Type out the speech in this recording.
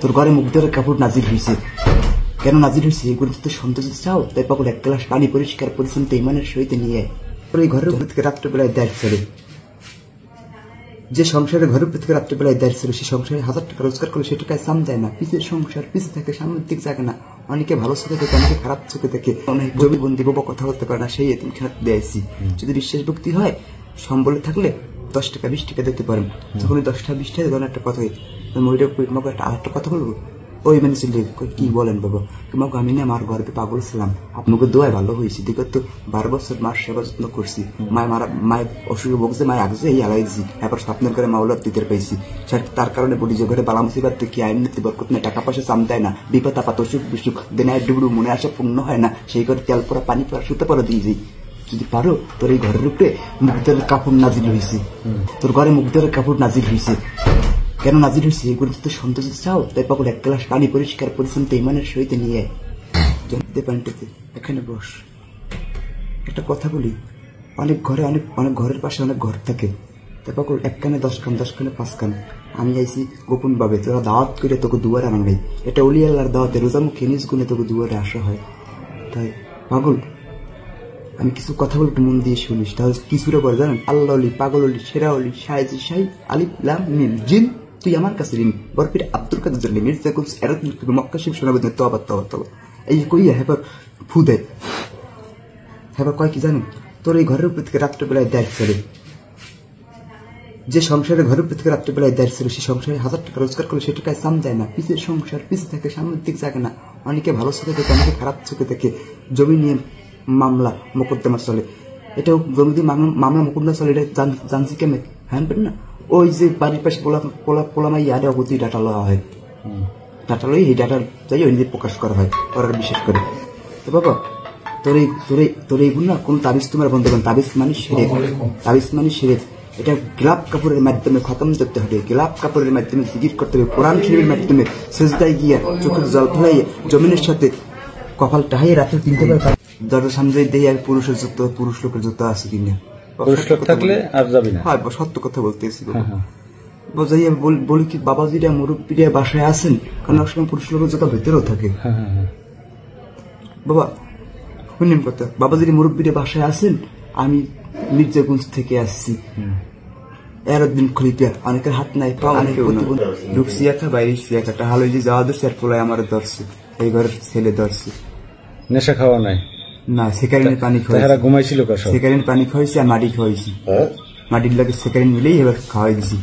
তোর ঘরে মুগ্ধের কাপড় নাজির হয়েছে। কেন নাজির হয়েছে এগুলো তো সন্তোষ চাও, তাই পাগল এক গ্লাস পানি পরিষ্কার পরিচ্ছন্ন ইমানের সহিত নিয়ে তোর এই ঘরের উপর থেকে রাত্রেবেলায় দেয় ছেড়ে। যে সংসারে ঘরের উপর থেকে রাত্রেবেলায় দেয় ছেড়ে, সে সংসারে 1000 টাকা রোজগার করলে সে টাকায় সাম দেয় না। পিছের সংসার পিছিয়ে থাকে, সামনের দিক জাগে না। অনেকে ভালো চোখে দেখে, অনেকে খারাপ চোখে দেখে, অনেক জমি বন্দি বাবা কথা বলতে পারে না, সেই এতিম খেলা দিয়েছি। যদি বিশ্বাস ভক্তি হয়, সম্বলে থাকলে 10 টাকা 20 টাকা দিতে পারেন। যখন 10 টাকা 20 টাকা ধরেন একটা কথা মহিলা একটা আরেকটা কথা বলবো, ওই মানে ছিল কি বলেন বাবা, তোমাকে আমি না আমার গর্বে পাগল ছিলাম, আপনাকে দোয়ায় ভালো হয়েছি। বিগত 12 বছর মার সেবা যত্ন করছি। মায়ের অসুখে ভোগছে, মায় আগছে এই আলাইছি, এবার স্বপ্নের করে মাওলার দিতে পাইছি। তার কারণে বলি যে ঘরে বালা মুসিবাদ কি আইন নীতি বরকত নেই, টাকা পয়সা চাম দেয় না, বিপদ আপদ অসুখ বিসুখ দেনায় ডুবড়ু মনে আসা পূর্ণ হয় না, সেই ঘরে তেল পরা পানি পরা সুতে পরা দিয়ে যাই। যদি পারো তোর এই ঘরের উপরে মুগ্ধের কাপড় নাজিল হয়েছে, তোর ঘরে মুগ্ধের কাপড় নাজিল হয়েছে। কেন নাজির হয়েছে এগুলো তো সন্তোষ চাও, তাই পাগল এক গ্লাস পানি পরিষ্কার পরিচ্ছন্ন ইমানের সহিত নিয়ে পানিটাতে এখানে বস। একটা কথা বলি, অনেক ঘরে অনেক ঘরের পাশে অনেক ঘর থাকে, তাই পাগল 1 কানে 10 কান 10 কানে 5 কান। আমি আইছি গোপন ভাবে, তোরা দাওয়াত করে তোকে দুয়ারে আনা নাই, এটা অলি আল্লাহর দাওয়াতে রোজামুখী নিজ গুণে তোকে দুয়ারে আসা হয়। তাই পাগল আমি কিছু কথা বলতে মন দিয়ে শুনিস, তাহলে কিছুরে বলে জানেন, আল্লাহ অলি, পাগল অলি, সেরা অলি, সাইজি সাই, আলিফ লাম মিম জিন, তুই আমার কাছে ঋণ, বরফির আব্দুল কাদের জন্য মির্জা কুলস এরত মক্কা শিব শোনাবে তবা তবা তবা এই কইয়া হেবার ফু দেয়। হেবার কয় কি জানেন, তোর এই ঘরের উপর থেকে রাত্রেবেলায় দেয় ছেড়ে। যে সংসারে ঘরের উপর থেকে রাত্রেবেলায় দেয় ছেড়ে, সে সংসারে 1000 টাকা রোজগার করলে সে টাকায় সাম দেয় না। পিছের সংসার পিছিয়ে থাকে, সামনের দিক জাগে না। অনেকে ভালো চোখে দেখে, অনেকে খারাপ চোখে দেখে। জমি নিয়ে মামলা মোকদ্দমা চলে, এটাও জমি দিয়ে মামলা মোকদ্দমা চলে, এটা জানছি কেমন হ্যাঁ না। ওই যে বাড়ির পাশে পোলামাই ইয়ারে অগতি ডাটা লওয়া হয়, ডাটা লই এই ডাটা যাই ওই নিজে প্রকাশ করা হয়, ওরা বিশেষ করে। তো বাবা তোর এইগুলো না কোন তাবিজ তোমার বন্ধ করেন, তাবিজ মানে সেরেক, তাবিজ মানে সেরেক। এটা গোলাপ কাপড়ের মাধ্যমে খতম করতে হবে, গোলাপ কাপড়ের মাধ্যমে জিকির করতে হবে, কোরআন শরীফের মাধ্যমে সেজদায় গিয়া চোখের জল ফেলাইয়ে জমিনের সাথে কপাল টাহাইয়ে রাতে 3টা বার দরজা সামনে দিয়ে আর পুরুষ লোকের যুক্ত আছে কিনা, পুরুষ লোক থাকলে আর যাবি না। হ্যাঁ সত্য কথা বলতেছি বোঝাই। বলি কি বাবাজিরা মুরব্বীরা বাসায় আছেন, কারণ এক সময় পুরুষ লোকের জুতা ভেতরেও থাকে। বাবা শুনেন কথা, বাবাজিরা মুরব্বীরা বাসায় আছেন, আমি মির্জাগঞ্জ থেকে আসছি, এরদিন খলিপিয়া, অনেকের হাত নাই পা, ঢুকছি একা বাইরেছি একটা হালো যে যাওয়া ধরছে আর পোলায় আমার ধরছে, এই ঘরের ছেলে ধরছে। নেশা খাওয়া নাই না, সেকারিনের পানি খাওয়াইছি, ঘুমাইছিল, সেকারিন পানি খাওয়াইছি আর মাটি খাওয়াইছি, মাটির লাগে সেকারিন মিলেই এবার খাওয়াই দিছি।